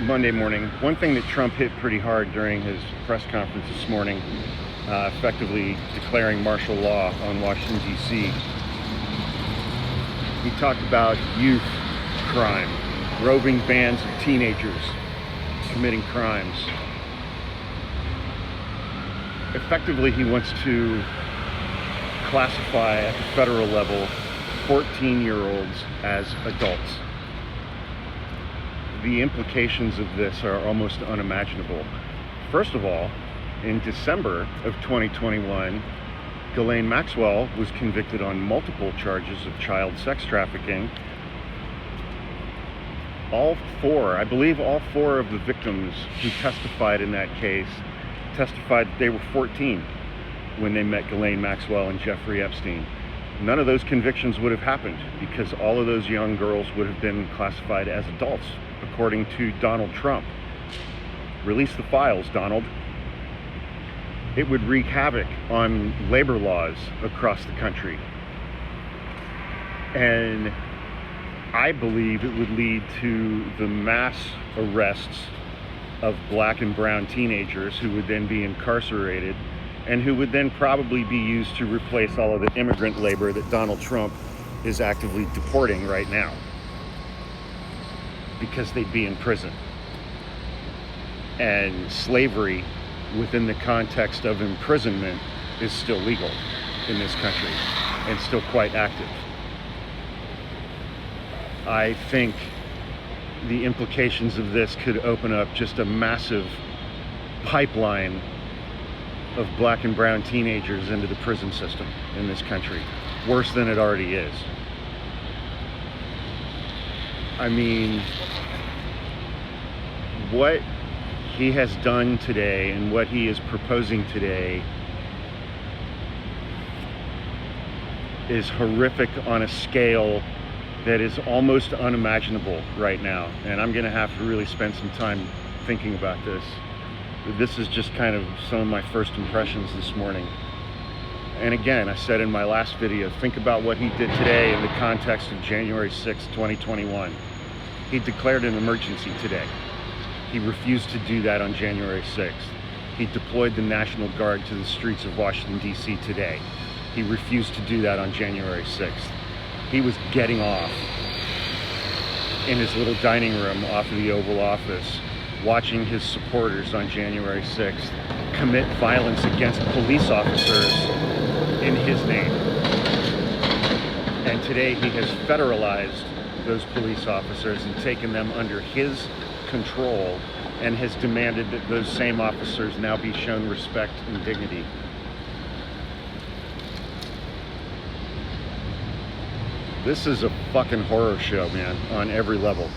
Monday morning. One thing that Trump hit pretty hard during his press conference this morning, effectively declaring martial law on Washington, D.C. He talked about youth crime, roving bands of teenagers committing crimes. Effectively, he wants to classify at the federal level 14-year-olds as adults. The implications of this are almost unimaginable. First of all, in December of 2021, Ghislaine Maxwell was convicted on multiple charges of child sex trafficking. I believe all four of the victims who testified in that case testified that they were 14 when they met Ghislaine Maxwell and Jeffrey Epstein. None of those convictions would have happened because all of those young girls would have been classified as adults, according to Donald Trump. Release the files, Donald. It would wreak havoc on labor laws across the country. And I believe it would lead to the mass arrests of black and brown teenagers who would then be incarcerated and who would then probably be used to replace all of the immigrant labor that Donald Trump is actively deporting right now, because they'd be in prison. And slavery within the context of imprisonment is still legal in this country and still quite active. I think the implications of this could open up just a massive pipeline of black and brown teenagers into the prison system in this country, worse than it already is. I mean, what he has done today and what he is proposing today is horrific on a scale that is almost unimaginable right now. And I'm gonna have to really spend some time thinking about this. This is just kind of some of my first impressions this morning. And again, I said in my last video, think about what he did today in the context of January 6, 2021. He declared an emergency today. He refused to do that on January 6th. He deployed the National Guard to the streets of Washington, D.C. today. He refused to do that on January 6th. He was getting off in his little dining room off of the Oval Office, watching his supporters on January 6th commit violence against police officers in his name. And today he has federalized those police officers and taken them under his control and has demanded that those same officers now be shown respect and dignity. This is a fucking horror show, man, on every level.